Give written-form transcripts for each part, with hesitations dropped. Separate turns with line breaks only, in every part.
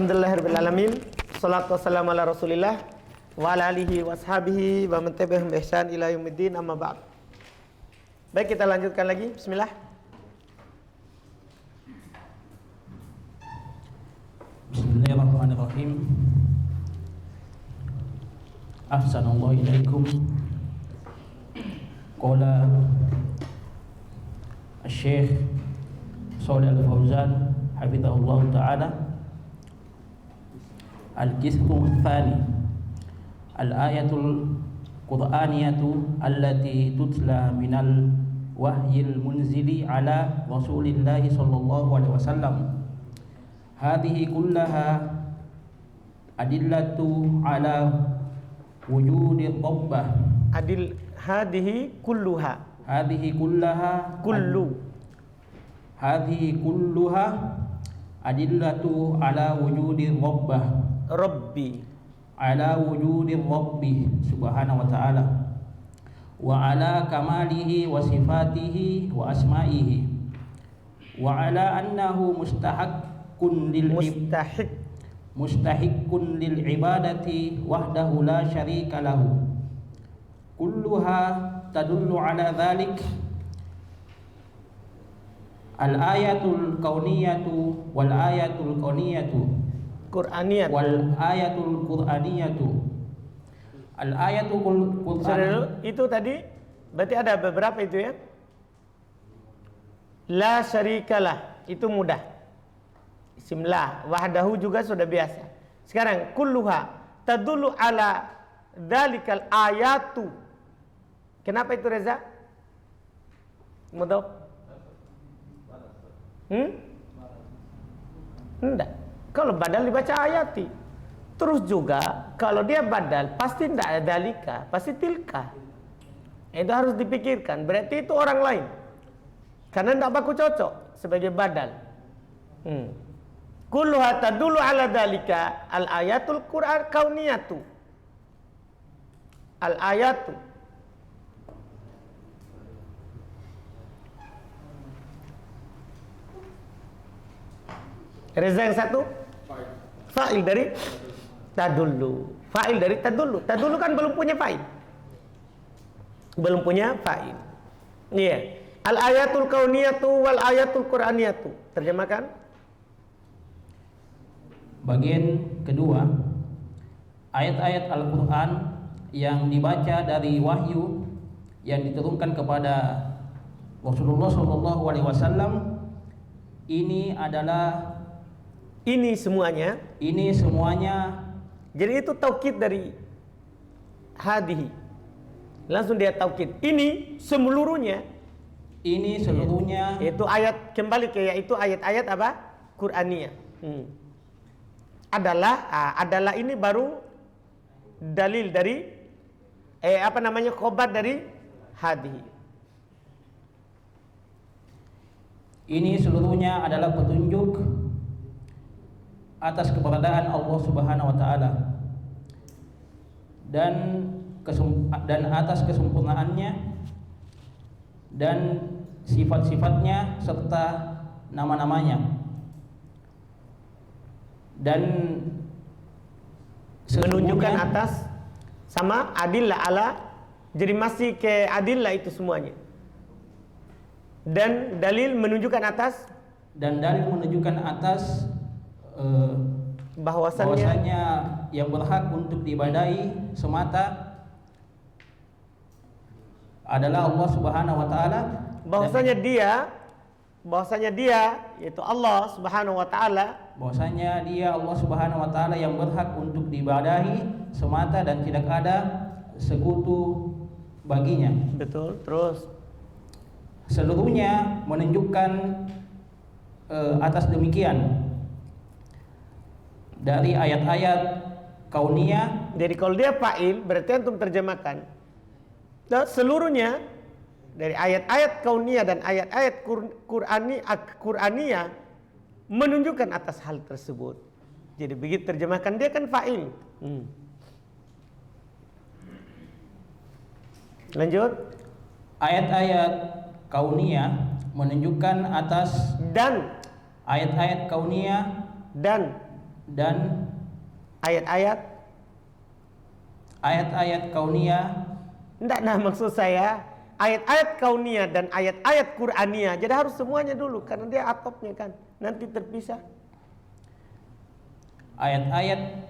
Alhamdulillahirrahmanirrahim. Salatu wassalamu ala rasulillah wa ala alihi wa ashabihi wa man tabi'ahum bi ihsan ila yaumiddin, amma ba'd. Baik, kita lanjutkan lagi. Bismillah.
Bismillahirrahmanirrahim. Ahsanallahu ilaikum. Qala Syekh Shalih Al-Fauzan hafizahullah ta'ala, al-qismu tsani al-ayatul qur'aniyatu allati tutla minal wahyil munzili ala Rasulillah sallallahu alaihi wasallam. Hadhihi kullaha adillatu ala wujudi rabbah.
Hadhihi kulluha
adillatu ala wujudi rabbah. Ala wujudi rabbi subhanahu wa ta'ala wa ala kamalihi wa sifatihi wa asma'ihi wa ala annahu mustahiqqun lil ibadati wahdahu la syarika lahu. Kulluha tadullu ala dhalik. Al-ayatul kauniyatu wal ayatul kauniyatu
Qur'aniyat.
wal ayatul qur'aniyatu. Al ayatul qur'an
itu tadi berarti ada beberapa itu ya. La syarikalah itu mudah. Isim la, wahdahu juga sudah biasa. Sekarang kulluha tadullu ala dzalikal ayatu. Kenapa itu Reza? Mudhaf? Enggak. Kalau badal dibaca ayati. Terus juga kalau dia badal pasti tidak ada dalika, pasti tilka. Itu harus dipikirkan. Berarti itu orang lain. Karena tidak baku cocok sebagai badal. Kulluha tadullu ala dalika al ayatul Qur'an kauniyatu. Al ayatu. Reza yang satu fa'il dari tadullu. Fa'il dari tadullu. Tadullu kan belum punya fa'il. Belum punya fa'il. Iya. Al ayatul kauniyatu wal ayatul qur'aniyatu. Terjemahkan.
Bagian kedua, ayat-ayat Al-Qur'an yang dibaca dari wahyu yang diturunkan kepada Rasulullah sallallahu alaihi wasallam, ini semuanya.
Jadi itu taukid dari hadihi. Langsung dia taukid. Ini seluruhnya. Itu ayat, kembali ke yaitu ayat-ayat apa? Qur'aniyah. Adalah ini baru dalil dari khobar dari hadihi.
Ini seluruhnya adalah petunjuk atas keberadaan Allah Subhanahu wa taala dan atas kesempurnaannya dan sifat-sifatnya serta nama-namanya, dan
menunjukkan atas sama adillah ala, jadi masih ke adillah itu semuanya, dan dalil menunjukkan atas bahwasanya
yang berhak untuk diibadahi semata adalah Allah Subhanahu wa taala. Bahwasanya
dia yaitu Allah Subhanahu wa taala,
bahwasanya dia Allah Subhanahu wa taala yang berhak untuk diibadahi semata dan tidak ada sekutu baginya.
Betul. Terus
seluruhnya menunjukkan atas demikian dari ayat-ayat kauniyah.
Jadi kalau dia fa'il berarti antum terjemahkan seluruhnya dari ayat-ayat kauniyah dan ayat-ayat Qur'aniyah menunjukkan atas hal tersebut. Jadi begitu terjemahkan dia kan fa'il. Lanjut.
Ayat-ayat kauniyah menunjukkan atas,
dan
ayat-ayat kauniyah dan
ayat-ayat
kauniyah.
Enggak, nah maksud saya ayat-ayat kauniyah dan ayat-ayat Qur'aniyah. Jadi harus semuanya dulu karena dia atopnya kan. Nanti terpisah.
Ayat-ayat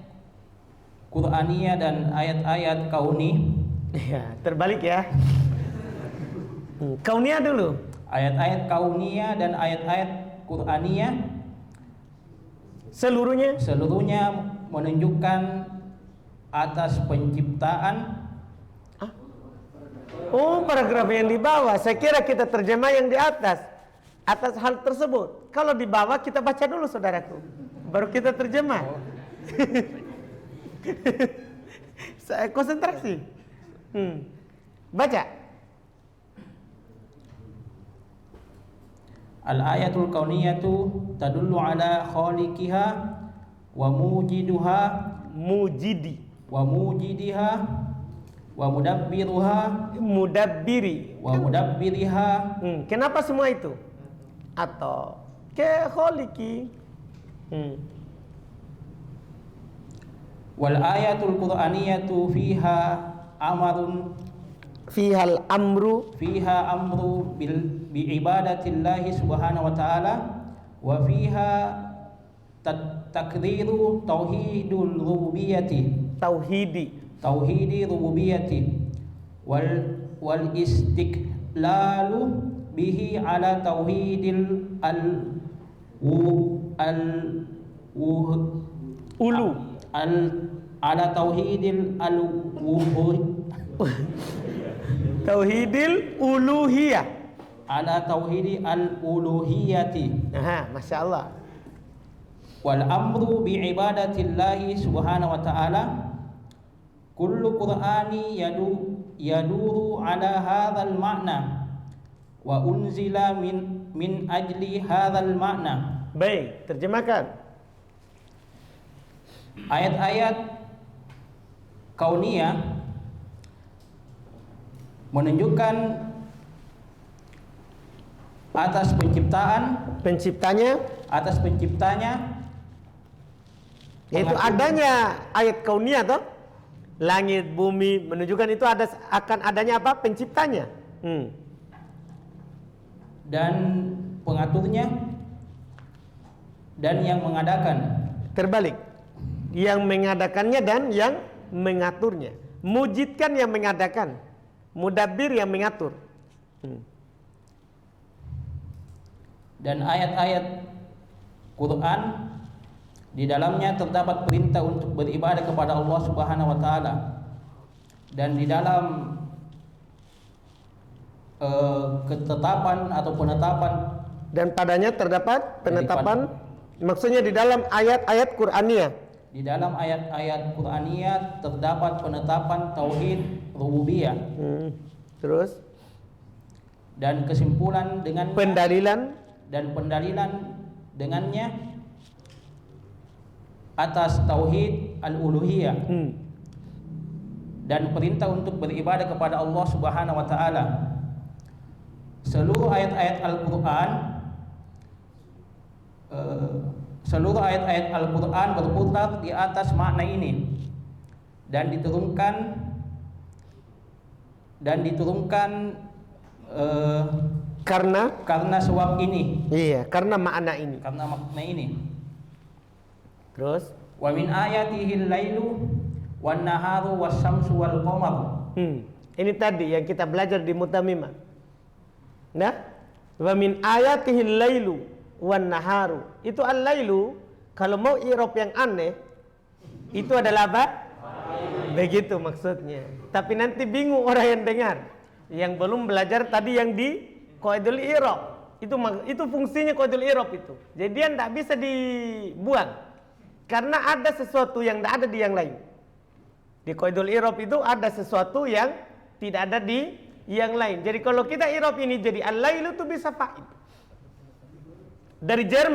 Qur'aniyah dan ayat-ayat kauni.
Ya, terbalik ya. Kauniyah dulu.
Ayat-ayat kauniyah dan ayat-ayat Qur'aniyah
seluruhnya
menunjukkan atas penciptaan.
Oh, paragraf yang di bawah. Saya kira kita terjemah yang di atas hal tersebut. Kalau di bawah kita baca dulu saudaraku, baru kita terjemah. Saya konsentrasi. Baca.
Al-ayatul kauniyatu tadullu ala khaliqiha wa mujiduha wa mujidiha wa mudabbiriha.
Kenapa semua itu? Atau ke khaliki.
Wal ayatul qur'aniyatu fiha amru bi ibadatillahi subhanahu wa ta'ala wa fiha takdiru tauhidi rububiyyati wal istiqlalu bihi ala tauhidil ala tauhidil
tauhidil uluhiyah.
Ala tauhidi al-uluhiyati.
Masya Allah.
Wal amru bi ibadatillahi subhanahu wa ta'ala kullu qur'ani yaduru ala hadzal ma'na wa unzila min ajli hadzal ma'na.
Baik, terjemahkan.
Ayat-ayat kauniyah menunjukkan atas penciptanya,
yaitu adanya ayat kauniyah toh, langit bumi menunjukkan itu akan adanya apa? Penciptanya.
Dan pengaturnya dan yang mengadakan.
Terbalik, yang mengadakannya dan yang mengaturnya. Mujidkan yang mengadakan, mudabbir yang mengatur.
Dan ayat-ayat Quran di dalamnya terdapat perintah untuk beribadah kepada Allah Subhanahu wa taala. Dan di dalam ketetapan atau penetapan, dan
padanya terdapat penetapan, maksudnya di dalam ayat-ayat Qur'aniyah.
Di dalam ayat-ayat Qur'aniyah terdapat penetapan tauhid rububiyah.
Terus
dan kesimpulan dengan pendalilan dengannya atas tauhid al-uluhiyah. Dan perintah untuk beribadah kepada Allah Subhanahu wa taala. Seluruh ayat-ayat Al-Qur'an berputar di atas makna ini dan diturunkan karena sebab ini.
Iya, karena makna ini. Terus
wa min ayatihi al-lailu wan naharu was-syamsu wal qamar.
Ini tadi yang kita belajar di Mutamimah. Nah, wa min ayatihi al-lailu wan naharu. Itu al-lailu kalau mau i'rab yang aneh itu adalah apa? Begitu maksudnya. Tapi nanti bingung orang yang dengar, yang belum belajar tadi yang di qaidul i'rab. Itu fungsinya qaidul i'rab itu. Jadi dia tidak bisa dibuang karena ada sesuatu yang tidak ada di yang lain. Di qaidul i'rab itu ada sesuatu yang tidak ada di yang lain. Jadi kalau kita i'rab ini jadi al-lailu itu bisa fa'il. Dari jar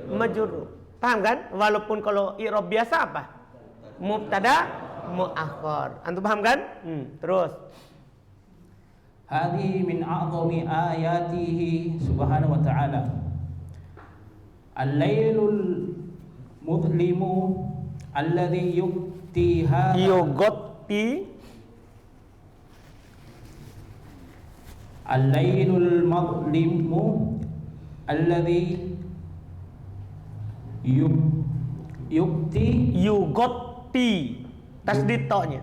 majrur. Paham kan? Walaupun kalau i'rab biasa apa? Mubtada muakhar. Antum paham kan? Terus
hadhihi min a'zami ayatihi subhanahu wa ta'ala. Al-lailul mudlimu alladhi yukti hadha
yugotti
al-lailul mudlimu alladhi yukti
yugotti tasdid to-nya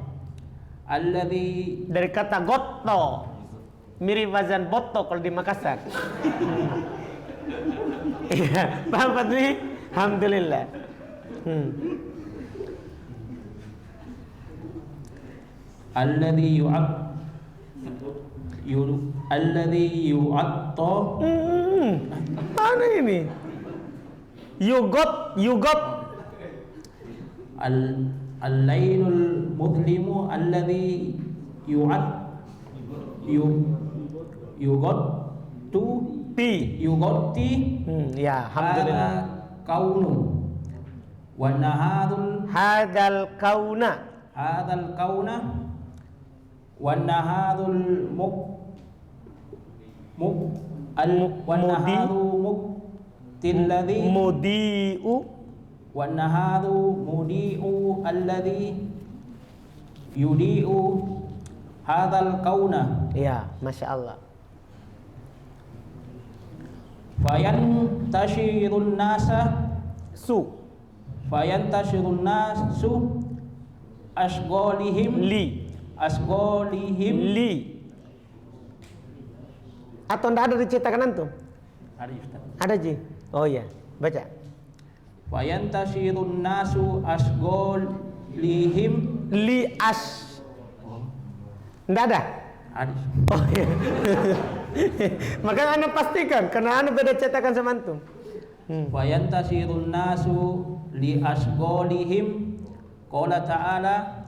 alladhi
dari kata gotto, mirip wazan botto kalau di Makassar. Iya, paham Pak Dwi? Alhamdulillah.
alladhi yu'atta
Mana ini? Yugot
al-lailul mudlimu alladhi yugotti
ya, alhamdulillah.
kaunu wa nahadul
Hadal kauna
wa nahadul
mudi'u
wa nahadu mudi'u alladhi yudi'u hadzal kauna.
Ya, Masya Allah.
Fayantashirun nasu asgholihim
li atau ndak ada di cetakan antum?
Ada Ustaz.
Ada Ji. Oh iya, baca.
Fayantashirun nasu asgholihim
Li ndak ada?
Ada.
Oh iya. Maka anda pastikan karena anda beda cetakan sama antum.
Fayantashirun nasu li asgholihim. Qala ta'ala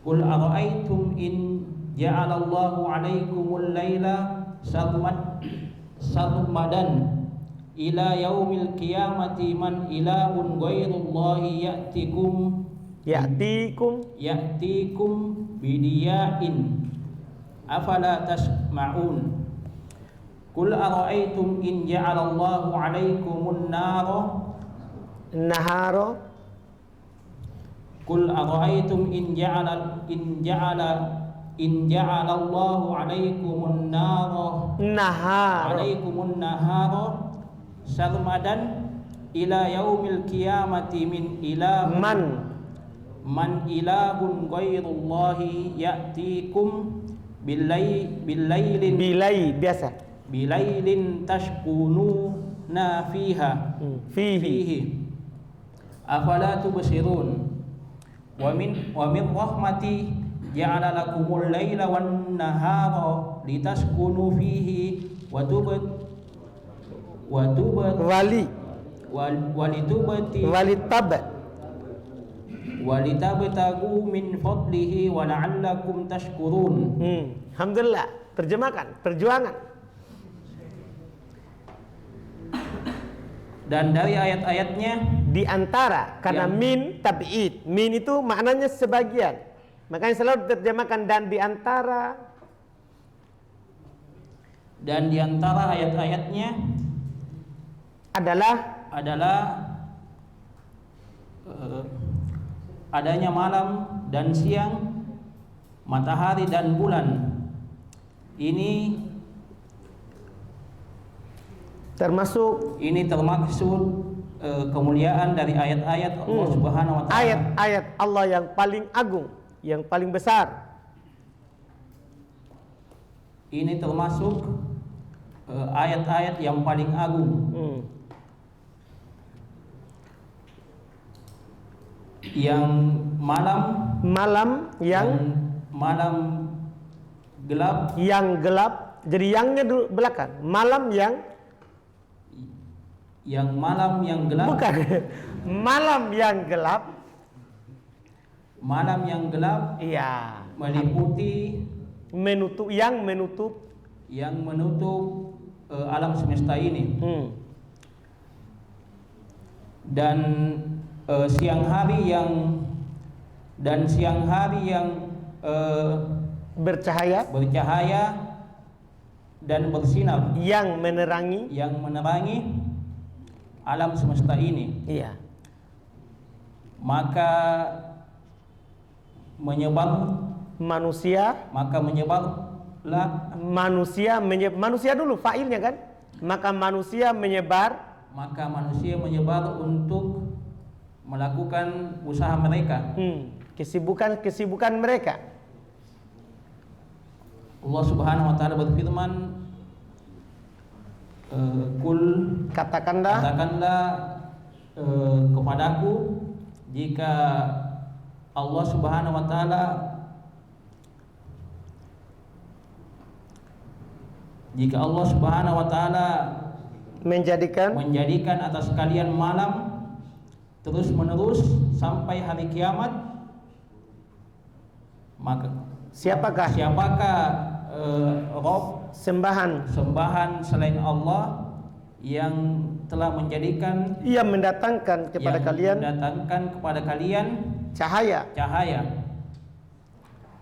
qul ara'aytum in ja'alallahu 'alaikumul laila sarmadan ila yaumil qiyamati man ilahun ghairullahi ya'tikum bidiya'in afala tasma'un. Qul ara'aytum in ja'alallahu 'alaikumun
nahara
Qul ara'aytum in ja'alallahu 'alaikumun nahara sarmadan ila yaumil qiyamati min ilahun man ilahun ghairullahi ya'tikum bilailin tashkununa fihi afala tubsirun. Wa min rahmati ja'ala lakumul laila wan nahara litaskunu fihi wa walitabtagu min fadlihi wa la'allakum tashkurun.
Alhamdulillah. Terjemahkan, perjuangan.
Dan dari ayat-ayatnya
Di antara, karena min tab'id. Min itu maknanya sebagian. Makanya selalu terjemahkan dan di antara.
Dan di antara ayat-ayatnya
adalah
adanya malam dan siang, matahari dan bulan. Ini termasuk kemuliaan dari ayat-ayat Allah Subhanahu wa taala.
Ayat-ayat Allah yang paling agung, yang paling besar.
Ini termasuk ayat-ayat yang paling agung. Yang malam gelap.
Yang gelap. Jadi yangnya dulu belakang. Malam yang
gelap.
Bukan. Malam yang gelap.
Malam yang gelap.
Iya.
Meliputi
yang menutup alam semesta ini. Dan siang hari yang bercahaya dan bersinar, yang menerangi
alam semesta ini.
Iya.
maka
manusia
menyebarlah
manusia dulu fa'ilnya kan, maka manusia menyebar
untuk melakukan usaha mereka.
Kesibukan mereka.
Allah Subhanahu wa taala berfirman, katakanlah kepadaku jika Allah Subhanahu wa taala menjadikan atas kalian malam terus menerus sampai hari kiamat, maka siapakah Rob sembahan selain Allah yang telah mendatangkan kepada kalian
cahaya.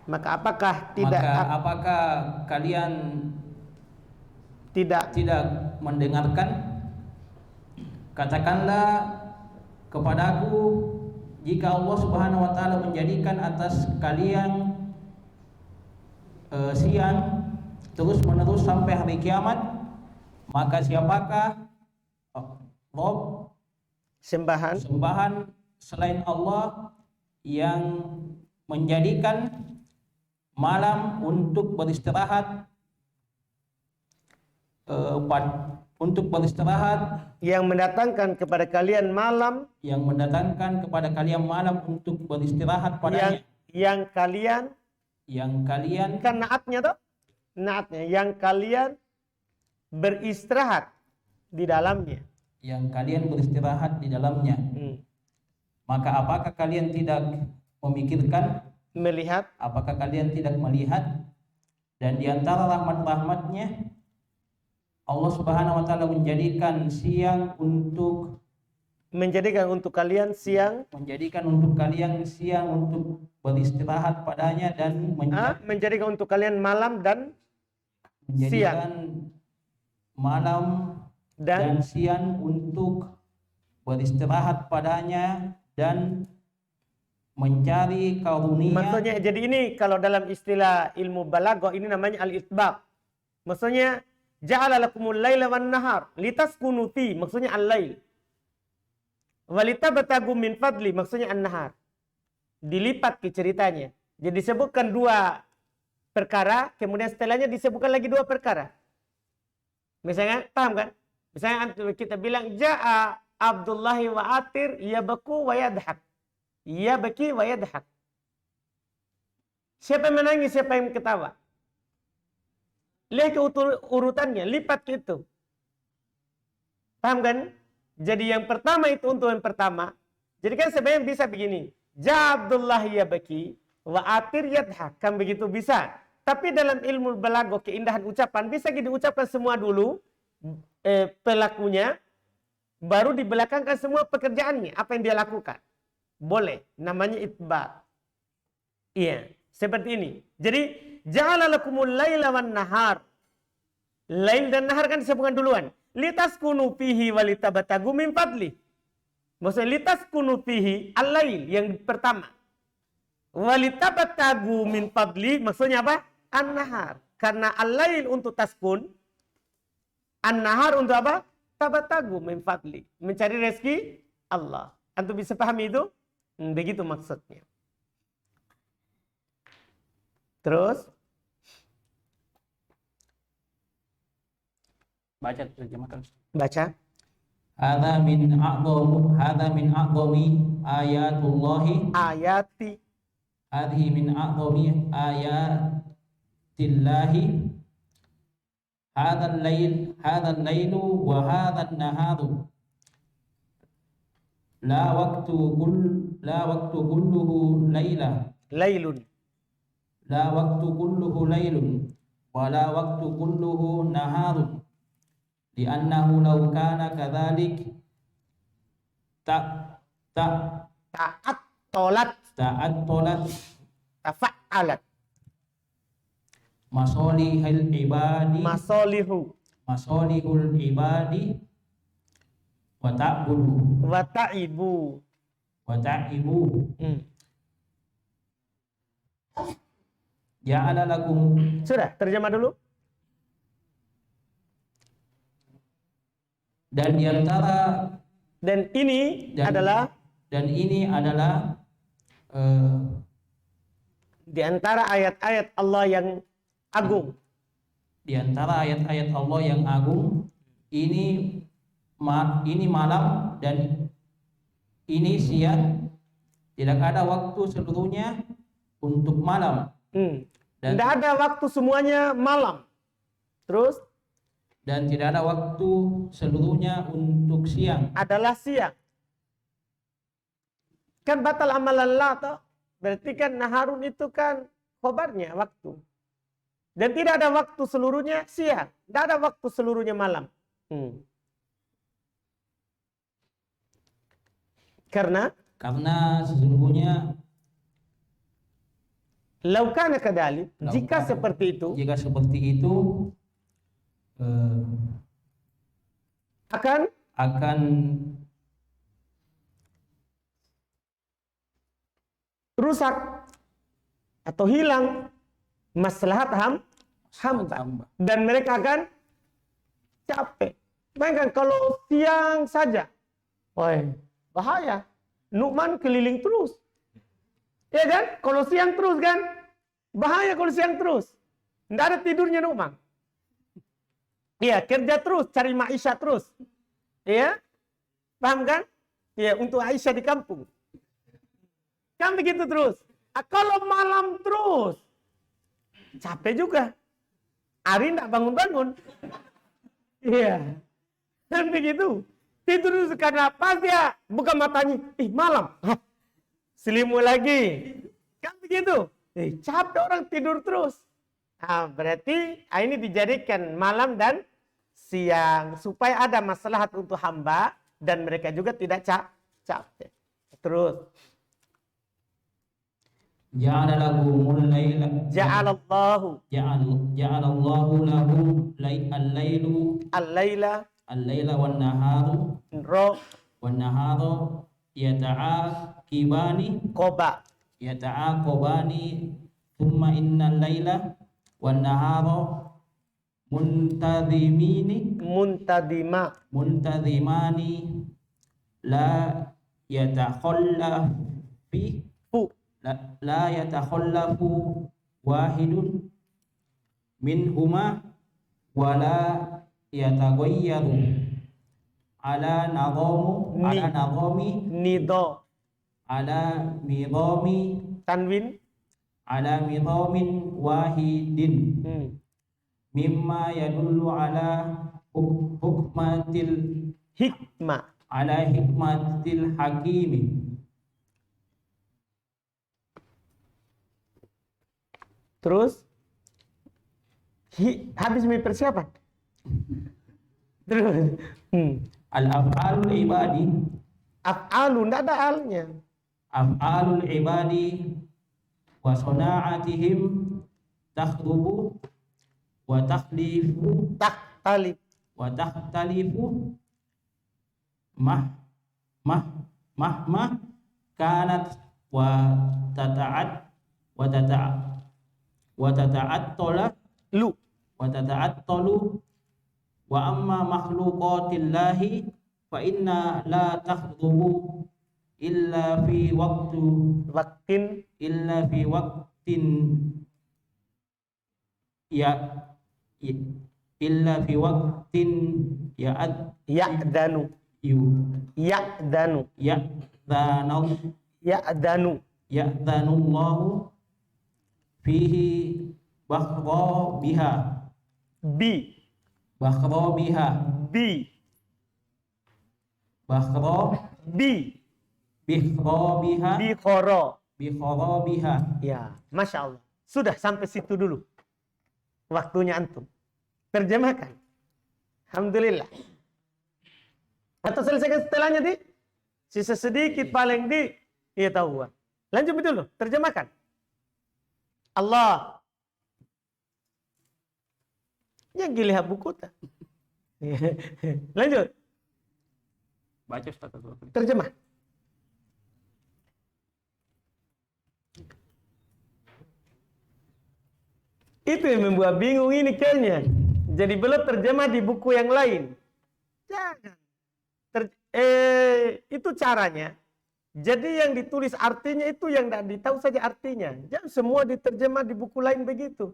Maka apakah
kalian tidak mendengarkan? Katakanlah kepadaku jika Allah Subhanahu wa taala menjadikan atas kalian siang terus menerus sampai hari kiamat, maka siapakah Rob sembahan selain Allah yang menjadikan malam untuk beristirahat,
yang mendatangkan kepada kalian malam
untuk beristirahat padanya,
yang kalian kan naatnya yang kalian beristirahat di dalamnya.
Maka apakah kalian tidak melihat? Apakah kalian tidak melihat? Dan di antara rahmat-rahmatnya Allah Subhanahu wa taala menjadikan kalian siang untuk beristirahat padanya, dan
menjadikan untuk kalian malam dan
siang untuk beristirahat padanya dan mencari karunia.
Maksudnya, jadi ini kalau dalam istilah ilmu balaghah ini namanya al-itbaq. Maksudnya ja'ala lakumul laila wan nahar litaskunu fi, maksudnya al-lail. Walitabtagu min fadli, maksudnya an-nahar. Dilipat ke ceritanya. Jadi disebutkan dua perkara, kemudian setelahnya disebutkan lagi dua perkara. Misalnya, paham kan? Misalnya kita bilang ja'a Abdullahi wa Atir yabku wa yadhak. Yabki wa yadhak. Siapa yang menangis, siapa yang ketawa? Lihat ke urutannya, lipat ke itu. Paham kan? Jadi yang pertama itu untuk yang pertama. Jadi kan sebenarnya bisa begini. Ja Abdullahi yabki wa Atir yadhak. Kan begitu bisa. Tapi dalam ilmu balaghah, keindahan ucapan bisa diucapkan semua dulu pelakunya, baru dibelakangkan semua pekerjaannya, apa yang dia lakukan. Boleh, namanya itba. Iya, seperti ini. Jadi ja'ala lakumul laila wan nahar. Lail dan nahar kan disebutkan duluan. Litaskunu fihi walitabtagu min fadli. Maksudnya litaskunu fihi al-lail yang pertama. Walitabtagu min fadli maksudnya apa? An-nahar. Karena al-lail untuk taskun, an-nahar untuk apa? Tabatagu min fadli. Mencari rezeki Allah. Antum bisa pahami itu? Begitu maksudnya. Terus
baca terjemahkan.
Baca.
Hadza min a'dhami ayatullahi
Ayati.
Hadhihi min a'dhami ayatillahi. Hadzal lailu wa hadzal naharu. La waqtu kulluhu lailun. La waqtu kulluhu lailun wa la waqtu kulluhu naharun. Li'annahu law kana kadzalik ta'attolat tafa'alat masolihul ibadi wa ta'ibu wa ta'ibu.
Hmm.
Ja'ala lakum.
Sudah, terjemah dulu.
Dan diantara
Dan ini adalah di antara ayat-ayat Allah yang agung.
Di antara ayat-ayat Allah yang agung, ini malam dan ini siang. Tidak ada waktu seluruhnya untuk malam.
Dan tidak ada waktu semuanya malam. Terus?
Dan tidak ada waktu seluruhnya untuk siang.
Adalah siang. Kan batal amalan Allah toh. Berarti kan naharun itu kan khobarnya waktu. Dan tidak ada waktu seluruhnya siang. Tidak ada waktu seluruhnya malam. Karena
sesungguhnya
laukana kadalik, jika seperti itu akan rusak atau hilang maslahat hamba dan mereka akan capek. Bayangkan kalau siang saja, wah bahaya. Nu'man keliling terus, ya kan? Kalau siang terus kan, bahaya kalau siang terus. Tidak ada tidurnya Nu'man. Iya, kerja terus, cari maisha terus. Iya, paham kan? Iya, untuk Aisyah di kampung. Kan begitu terus. Kalau malam terus, capek juga. Ari tidak bangun-bangun. Iya, kan begitu. Tidur terus karena pas dia buka matanya, malam. Selimut lagi. Kan begitu. Capek orang tidur terus. Nah, berarti ini dijadikan malam dan siang supaya ada maslahat untuk hamba dan mereka juga tidak capek. Terus
ja'alallahu lahu al-laila wan naharu yata'aqibani thumma innal laila wan nahara muntadhimani la yatakhallafu wahidun minhuma wala yataghayyaru ala midhamin wahidin mimma yadullu ala hikmatil hakimi.
Terus habis persiapan. Terus
al-af'alul ibadi,
af'alu tidak ada alnya.
Af'alul ibadi wa sana'atihim takhdubu wa takhtalifu mahma kanat wa tata'attalu wa amma makhluqatillahi fa inna la takhdubu illa fi waqtin ya'danu Allahu fihi bakhra biha.
Ya, Masya Allah. Sudah sampai situ dulu. Waktunya antum. Terjemahkan. Alhamdulillah. Atau selesaikan setelahnya di? Sisa sedikit paling di. Iya tahu. Lanjut dulu. Terjemahkan. Allah. Yang gilihat buku tak. Lanjut.
Baca Ustaz.
Terjemah. Itu yang membuat bingung ini kayaknya. Jadi belum terjemah di buku yang lain. Jangan. Itu caranya. Jadi yang ditulis artinya itu yang tidak ditahu saja artinya. Jangan semua diterjemah di buku lain begitu.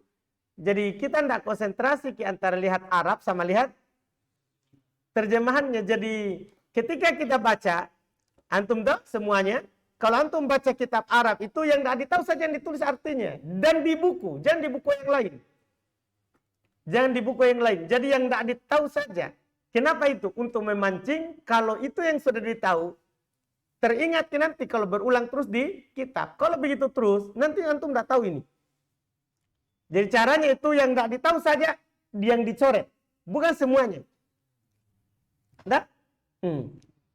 Jadi kita tidak konsentrasi antara lihat Arab sama lihat terjemahannya. Jadi ketika kita baca, antum tahu semuanya. Kalau antum baca kitab Arab itu yang tidak ditahu saja yang ditulis artinya. Dan di buku, jangan di buku yang lain. Jangan di buku yang lain. Jadi yang tidak ditahu saja. Kenapa itu? Untuk memancing kalau itu yang sudah ditahu. Teringat nanti kalau berulang terus di kitab. Kalau begitu terus, nanti antum tidak tahu ini. Jadi caranya itu yang tidak ditahu saja, yang dicoret. Bukan semuanya. Nah?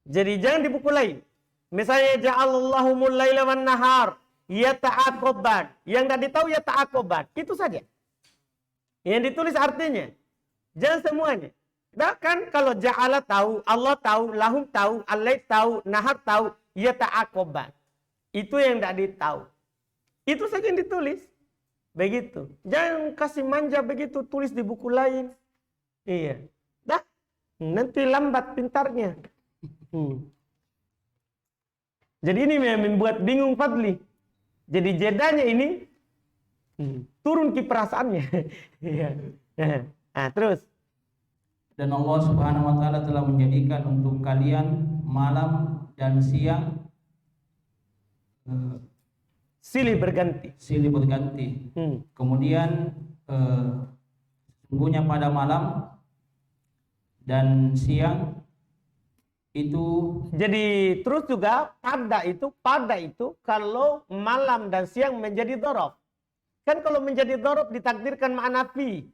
Jadi jangan di buku lain. Misalnya, ja'alallahumul laila wan nahar, yata'aqoban. Yang tidak ditahu yata'aqoban. Itu saja. Yang ditulis artinya. Jangan semuanya. Bahkan kalau ja'ala tahu, Allah tahu, lahum tahu, alaih tahu, nahar tahu, yata'aqoban. Itu yang tidak ditahu. Itu saja yang ditulis. Begitu. Jangan kasih manja begitu, tulis di buku lain. Iya. Dah. Nanti lambat pintarnya. Jadi ini yang membuat bingung Fadli. Jadi jedanya ini turun ke perasaannya. Iya. Nah, terus.
Dan Allah Subhanahu wa taala telah menjadikan untuk kalian malam dan siang
silih berganti.
Kemudian sesungguhnya pada malam dan siang itu, jadi
terus juga pada itu kalau malam dan siang menjadi dhorof. Kan kalau menjadi dhorof ditakdirkan makna fi.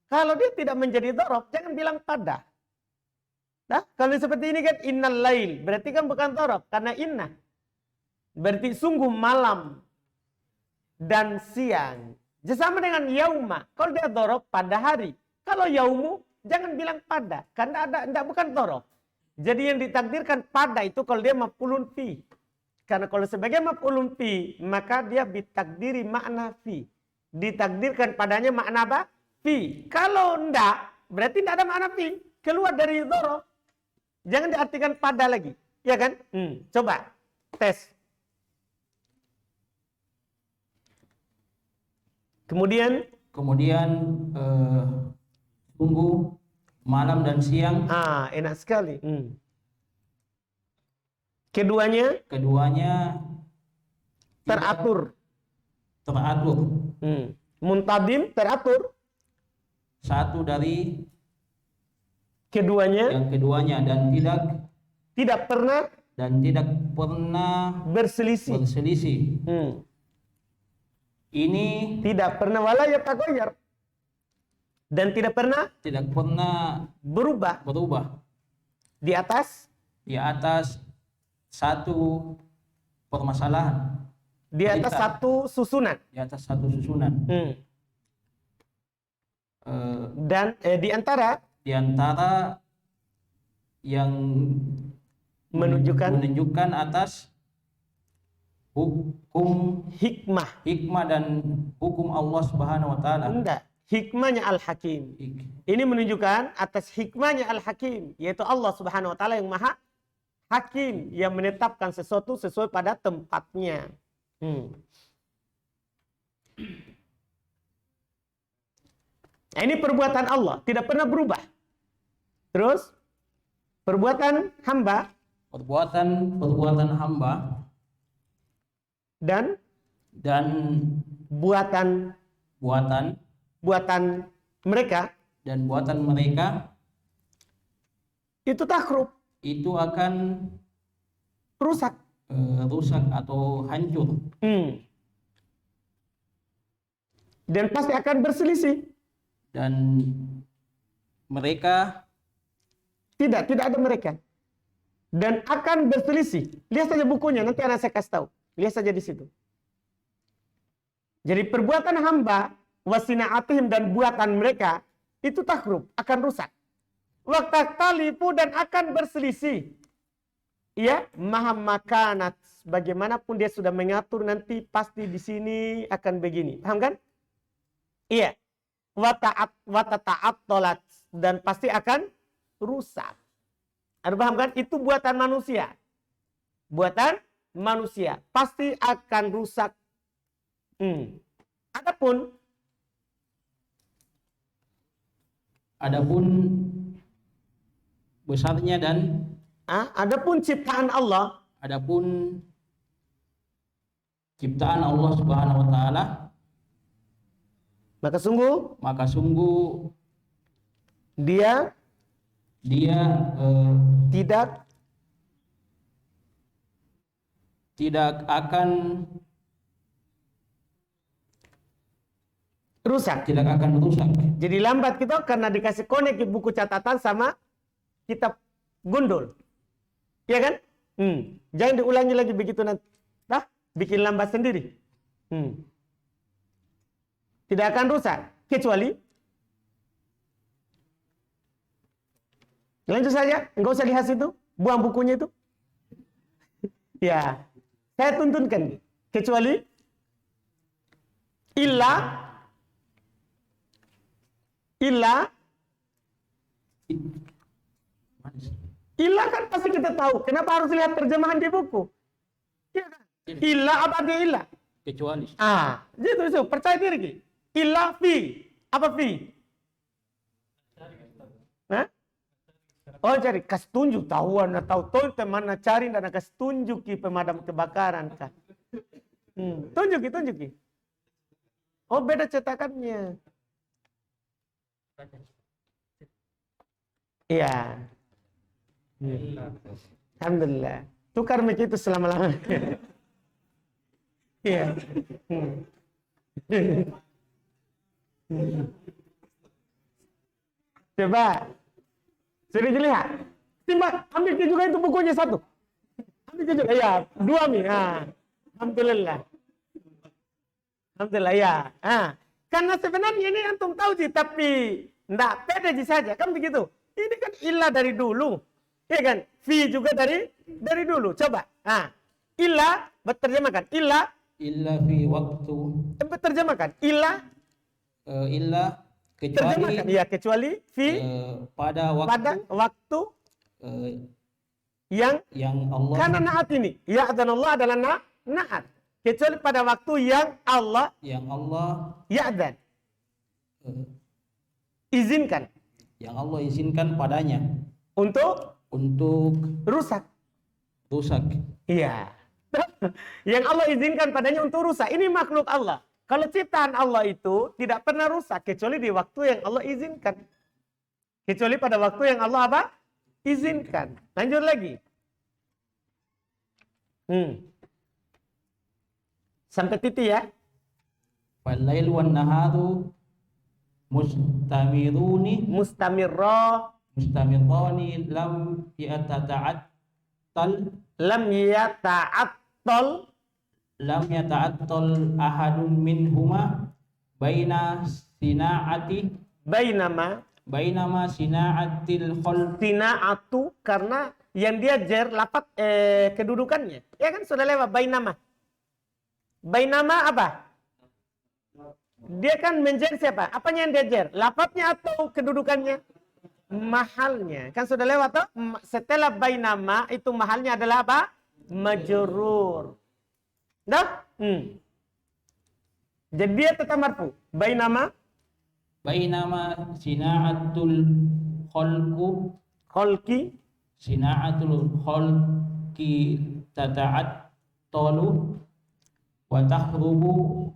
Kalau dia tidak menjadi dhorof, jangan bilang pada. Nah, kalau seperti ini kan innal lail, berarti kan bukan dhorof karena inna. Berarti sungguh malam dan siang. Sama dengan yauma. Kalau dia dhorof pada hari. Kalau yaumu jangan bilang pada karena tidak bukan dhorof. Jadi yang ditakdirkan pada itu kalau dia maf'ulun fi. Karena kalau sebagai maf'ulun fi, maka dia ditakdiri makna fi. Ditakdirkan padanya makna apa? Fi. Kalau enggak, berarti tidak ada makna fi. Keluar dari dhorof. Jangan diartikan pada lagi. Ya kan? Coba. Tes. Kemudian
sungguh malam dan siang.
Enak sekali. Keduanya teratur. Muntadim teratur.
Satu dari
keduanya.
Yang keduanya dan
tidak
pernah
berselisih.
Ini
tidak pernah wala yataghayyar. Dan tidak pernah berubah di atas
satu permasalahan,
di atas satu susunan, dan di antara
yang menunjukkan atas hukum hikmah dan hukum Allah Subhanahu wa taala.
Enggak. Hikmahnya Al-Hakim. Ini menunjukkan atas hikmahnya Al-Hakim, yaitu Allah Subhanahu wa taala yang Maha Hakim, yang menetapkan sesuatu sesuai pada tempatnya. Nah, ini perbuatan Allah, tidak pernah berubah. Terus perbuatan hamba dan buatan mereka itu takrub,
itu akan
rusak
atau hancur,
dan pasti akan berselisih,
dan mereka
tidak ada mereka dan akan berselisih. Lihat saja bukunya, nanti anak saya kasih tahu. Lihat saja di situ. Jadi perbuatan hamba wasina'atihim dan buatan mereka itu takrub, akan rusak. Waktalifu dan akan berselisih. Ya, maha makanat, bagaimanapun dia sudah mengatur nanti pasti di sini akan begini. Paham kan? Iya. watata'attolat, dan pasti akan rusak. Anda paham kan? Itu buatan manusia. Buatan manusia pasti akan rusak.
Adapun besarnya dan
adapun ciptaan Allah,
adapun ciptaan Allah Subhanahu wa taala,
maka sungguh dia tidak
akan
rusak. Jadi lambat kita karena dikasih konek buku catatan sama kitab gundul. Iya kan? Jangan diulangi lagi begitu nanti. Bikin lambat sendiri. Tidak akan rusak. Kecuali lanjut saja. Enggak usah dihas itu. Buang bukunya itu. Ya. Saya tuntunkan. Kecuali illa kan pasti kita tahu. Kenapa harus lihat terjemahan di buku? Iya kan? Illa apa dia illa?
Kecuali.
Gitu. Percaya diri. Illa fi. Apa fi? Oh, cari kasih tunjuk tahuan tahu mana cari dan kasih tunjuk pemadam kebakaran kah? Tunjuki. Oh, beda cetakannya. Iya. Alhamdulillah. Tukar mic itu selama-lamanya. Iya. Coba. Sudah dilihat. Timbang, ambil juga itu bukunya satu. Ambil juga. Ya, 2 mi. Alhamdulillah. Ya. Karena sebenarnya ini antum tahu sih, tapi enggak pede saja. Kan begitu. Ini kan illa dari dulu. Ya kan? Fi juga dari dulu. Coba. Illa, berterjemahkan. Illa
fi waktu.
Berterjemahkan. Illa kecuali. Ya, kecuali fi
pada
waktu yang
Allah.
Karena naat ini. Ya dan Allah adalah naat. Kecuali pada waktu yang Allah ya'dan. Izinkan.
Yang Allah izinkan padanya.
Untuk rusak. Iya. Yang Allah izinkan padanya untuk rusak. Ini makhluk Allah. Kalau ciptaan Allah itu tidak pernah rusak. Kecuali di waktu yang Allah izinkan. Kecuali pada waktu yang Allah apa? Izinkan. Lanjut lagi. Sampai titik ya.
Wal-lail wan naharu mustamirrani lam yata'attal ahadun minhuma bainama sina'atil khalq.
Sina'atu karena yang dia jar lapat kedudukannya. Ya kan sudah lewat bainama. Bainama apa? Dia kan menjer siapa? Apanya yang dia jar? Lapatnya atau kedudukannya? Mahalnya. Kan sudah lewat toh? Setelah bainama itu mahalnya adalah apa? Majrur. Dah? Jadi dia tetap marfu. Bainama
sina'atul khalqi tata'attalu wa takhrubu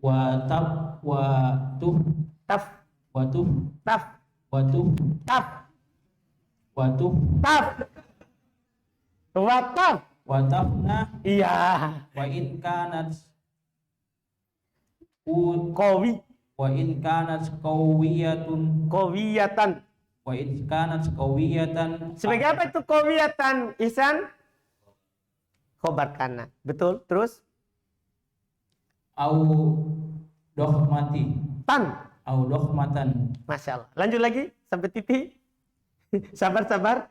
wa tafna.
Iya.
Wa in kanat qawiyatan.
Sebagai apa itu qawiyatan, Ihsan? Khobar kana. Betul. Terus?
Au dohmatan.
Masya Allah. Lanjut lagi sampai titik. Sabar.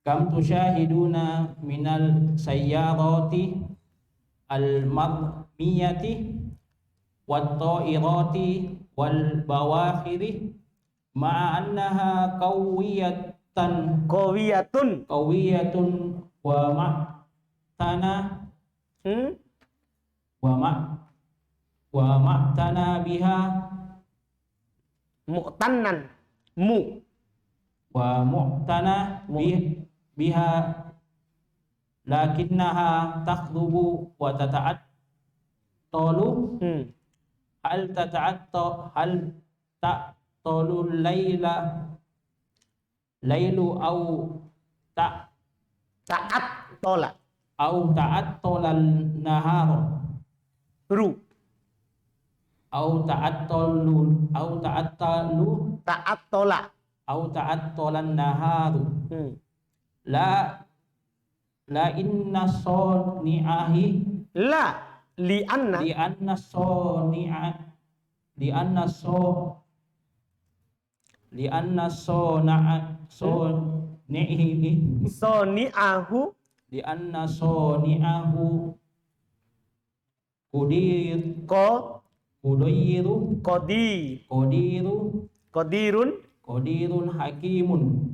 Kam tusyahiduna minal sayyarati al-madmiyati wat-ta'irati wal bawakhiri ma'a annaha
Qawiyatun.
qawiyatun wa ma'tana wa ma' wa ma'tana biha
Mu'tannan.
wa mu'tana biha lakinnaha takhdubu wa tata'attalu hal ta'talu lailu
Ta'at tola.
ta'attala nahar
Ru.
ta'attalu
Ta'at tola.
ta'attala naharu la inna soni'ahi
La. Li'anna.
li'anna soni'a li'anna so li'anna sona'a soni'ihi
Soni'ahu.
li'anna soni'ahu kudir kudiru
Qadi.
qadiru
Qadirun.
qadirun hakimun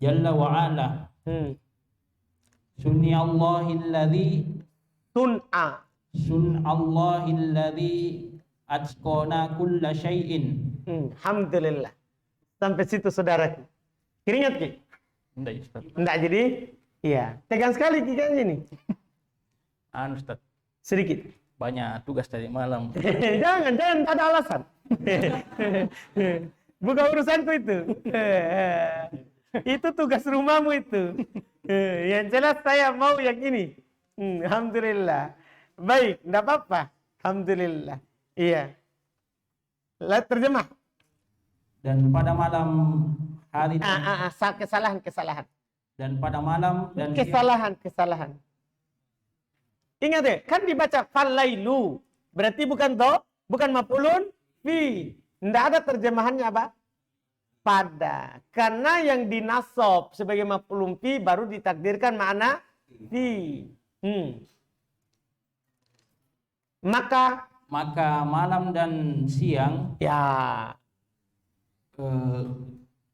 jalla wa ala
Tun'a.
sun'allahilladzi atqana kulla syai'in.
Alhamdulillah. Sampai situ saudaraku. Keringat Ki?
Enggak, Ustaz.
Enggak, jadi iya. Tegang sekali Ki kayaknya ini.
Ustaz.
Sedikit.
Banyak tugas tadi malam.
jangan ada alasan. Bukan urusanku itu. Itu tugas rumahmu itu. Yang jelas saya mau yang ini. Alhamdulillah. Baik, enggak apa-apa. Alhamdulillah. Iya. Lihat terjemah.
Dan pada malam hari
Kesalahan.
dan pada malam dan
Kesalahan. Ingat ya, kan dibaca falailu. Berarti bukan maf'ulun fi. Enggak ada terjemahannya apa? Pada. Karena yang dinasab sebagai maf'ulun fi baru ditakdirkan makna fi. Maka
malam dan siang
ya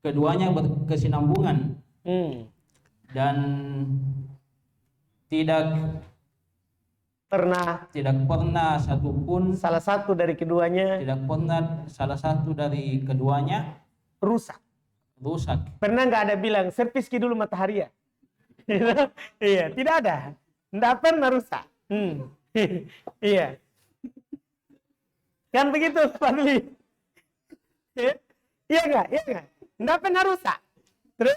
keduanya berkesinambungan dan tidak pernah satupun
salah satu dari keduanya rusak. Pernah nggak ada bilang servis ki dulu matahari ya? Iya, tidak ada. Nggak pernah rusak. Iya. Kan begitu, Fadli? Iya nggak? Nggak pernah rusak. Terus?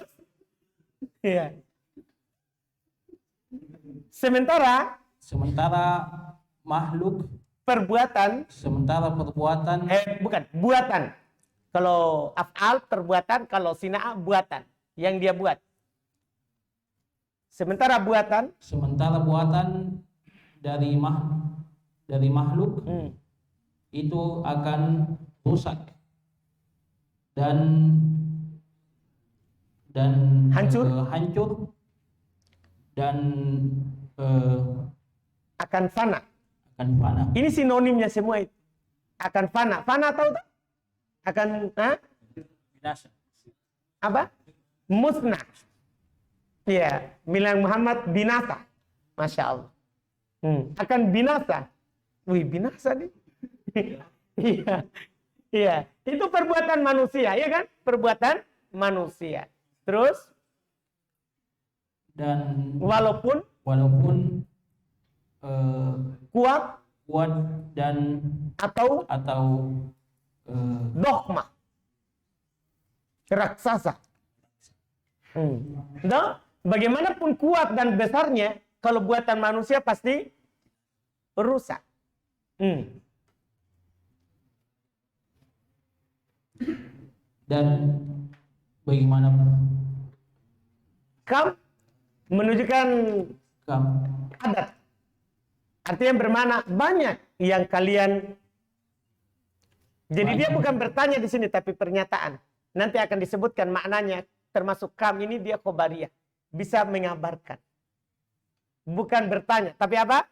Iya. Sementara
makhluk
perbuatan buatan. Kalau af'al perbuatan, kalau sina'ah buatan yang dia buat. Sementara buatan
dari makhluk itu akan rusak dan
hancur dan akan fana. Ini sinonimnya semua itu. Akan fana. Fana tahu tak? Akan
binasa.
Apa? Musnah. Iya, bilang Muhammad binasa. Masya Allah. Akan binasa. Wih, binasa nih. Iya. Itu perbuatan manusia, ya kan? Perbuatan manusia. Terus?
Dan
walaupun kuat dan atau dogma raksasa. Nah, bagaimanapun kuat dan besarnya, kalau buatan manusia pasti rusak.
Dan bagaimana
kam menunjukkan adat. Artinya bermana banyak yang kalian. Jadi dia bukan bertanya di sini tapi pernyataan. Nanti akan disebutkan maknanya, termasuk kam ini dia khobariyah, bisa mengabarkan. Bukan bertanya, tapi apa?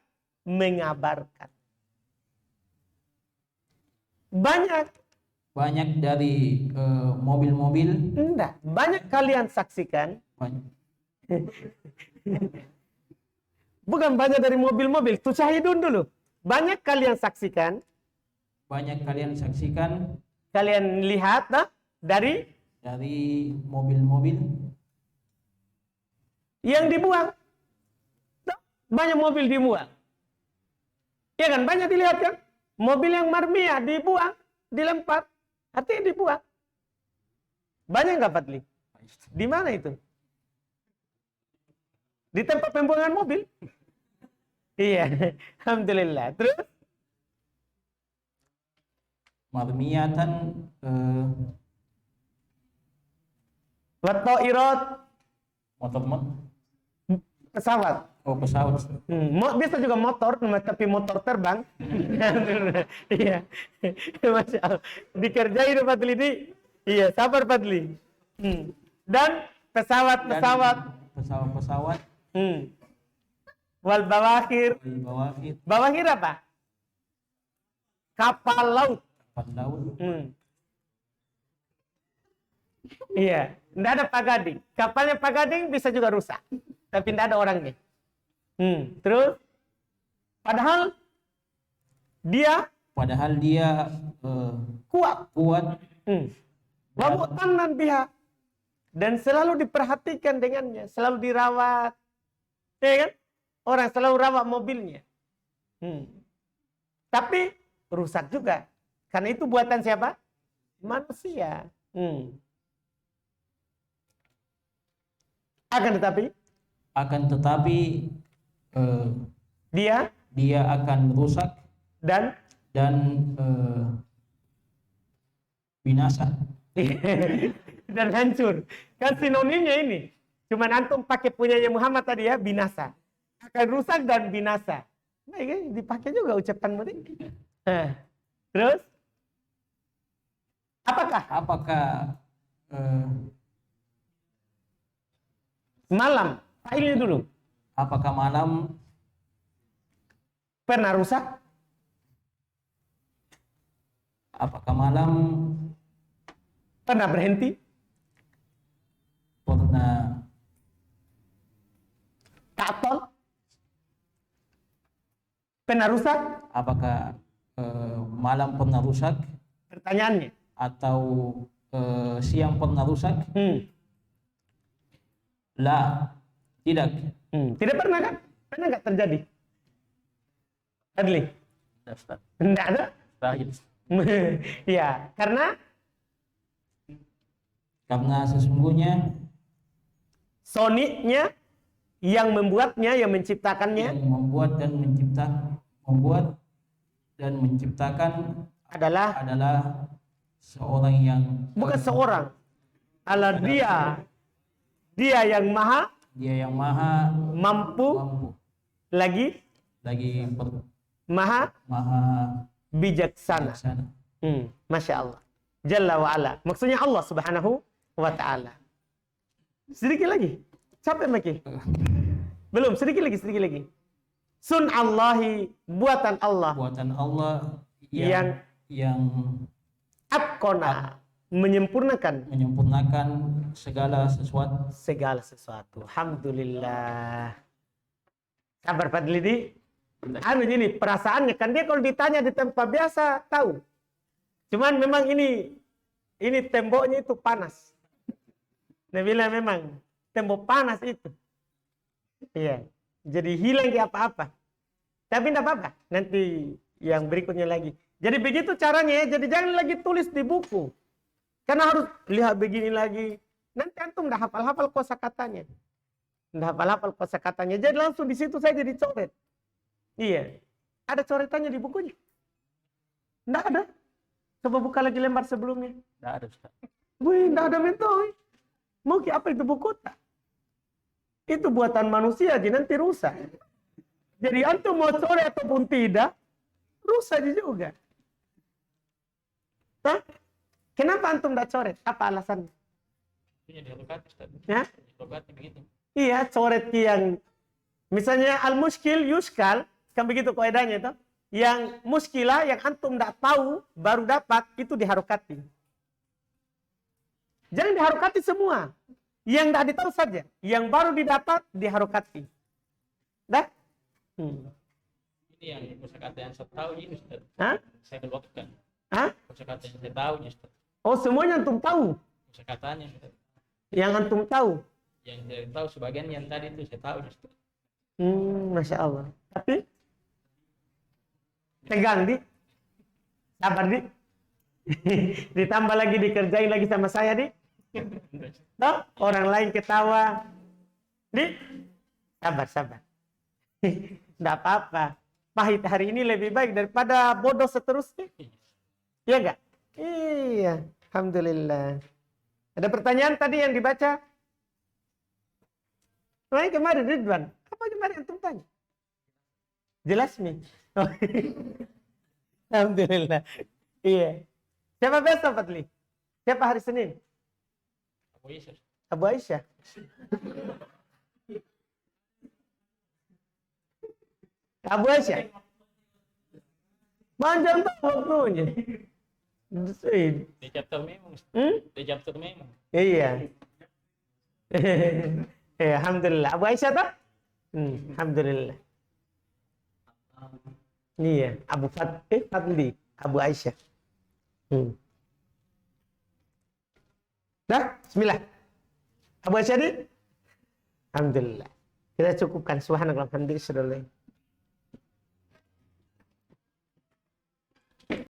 Mengabarkan. Banyak.
Banyak dari mobil-mobil.
Enggak. Banyak kalian saksikan.
Banyak.
Bukan banyak dari mobil-mobil. Tusyahidun dulu. Banyak kalian saksikan.
Banyak kalian saksikan
Kalian lihat dari
mobil-mobil
yang dibuang. Banyak mobil dibuang. Ya kan? Banyak dilihat kan? Mobil yang marmiyah dibuang, dilempar. Artinya dibuang. Banyak nggak, Fadli? Di mana itu? Di tempat pembuangan mobil. Iya. Alhamdulillah. Terus?
marmiyatan
Wattairat.
motor
Pesawat.
pesawat.
Bisa juga motor, tapi motor terbang. Iya. Masya Allah. Dikerjain Fadli ini. Iya, sabar Fadli. Dan pesawat-pesawat.
Pesawat-pesawat.
Wal bawahir.
Bawahir.
Bawahir apa? Kapal laut.
Kapal laut.
Iya, tidak ada pagading. Kapalnya pagading bisa juga rusak, tapi tidak ada orangnya. Terus, padahal dia kuat. Wabu'tanan biha. Dan selalu diperhatikan dengannya, selalu dirawat. Ya kan? Orang selalu rawat mobilnya. Tapi rusak juga. Karena itu buatan siapa? Manusia. Akan tetapi dia
akan rusak
dan
binasa
dan hancur. Kan sinonimnya ini. Cuman antum pakai punyanya Muhammad tadi ya, binasa. Akan rusak dan binasa. Nah, ini dipakai juga ucapan tadi. Terus apakah malam? Ini dulu.
Apakah malam
pernah rusak?
Apakah malam
pernah berhenti?
Pernah
Ta'atol? Pernah rusak?
Apakah malam pernah rusak?
Pertanyaannya.
Atau siang pernah rusak? Tidak.
Tidak pernah kan? Pernah nggak terjadi? Adli? Tidak ada? Ya, karena
sesungguhnya
soniknya yang membuatnya, yang menciptakannya,
yang membuat dan menciptakan adalah seorang yang
bukan seorang, adalah dia yang maha mampu lagi maha bijaksana. Masya Allah. Jalla wa ala. Maksudnya Allah subhanahu wa ta'ala. Sedikit lagi. Capek Maki? Belum, sedikit lagi. Sun'allahi, buatan Allah. Yang atqona, menyempurnakan
segala sesuatu.
Alhamdulillah. Sabar Fadli di. Ini perasaannya kan dia kalau ditanya di tempat biasa tahu. Cuman memang ini temboknya itu panas. Nabila memang tembok panas itu. Iya. Jadi hilang kayak apa-apa. Tapi tidak apa-apa. Nanti yang berikutnya lagi. Jadi begitu caranya ya. Jadi jangan lagi tulis di buku. Karena harus lihat begini lagi. Nanti antum dah hafal-hafal kosakatanya. Jadi langsung di situ saja dicoret. Iya. Ada coretannya di bukunya? Tidak ada. Coba buka lagi lembar sebelumnya.
Tidak ada, Ustaz.
Tidak ada mentoi. Mungkin apa itu buku tak? Itu buatan manusia aja nanti rusak. Jadi antum mau coret ataupun tidak, rusak juga. Hah? Kenapa antum tidak coret? Apa alasannya? Ya? Iya, coret yang misalnya al-muskil yuskal, kan begitu kaidahnya itu. yang muskilah yang antum tidak tahu baru dapat itu diharokati. Jangan diharokati semua. Yang tidak ditahu saja. Yang baru didapat diharokati. Dah?
Ini yang kosakata yang saya tahu ini Ustaz.
Hah?
Saya keluarkan.
Hah?
Kosakata yang saya tahu Ustaz.
Oh, semuanya antum tahu.
Kosakatanya Ustaz.
Yang antum tahu.
Yang saya tahu sebagian yang tadi itu saya tahu Ustaz.
Masya Allah. Tapi tegang di, sabar di. Ditambah lagi dikerjain lagi sama saya di. Toh, orang lain ketawa. Di, sabar. Tidak apa-apa. Pahit hari ini lebih baik daripada bodoh seterusnya. Iya enggak? Iya. Alhamdulillah. Ada pertanyaan tadi yang dibaca? Kemarin Ridwan. Apa kemarin antum tanya? Jelas nih. Oh. Alhamdulillah. Iya. Siapa besok Patli? Siapa hari Senin? Abu Aisyah. Abu Aisyah. Panjang tuh waktunya.
Di chapter memang. Di chapter memang.
Iya. Alhamdulillah. Abu Aisyah tak? Alhamdulillah. Iya. Fadli. Abu Aisyah. Dah? Bismillah. Abu Aisyah di? Alhamdulillah. Kita cukupkan. Subhanallah. Alhamdulillah.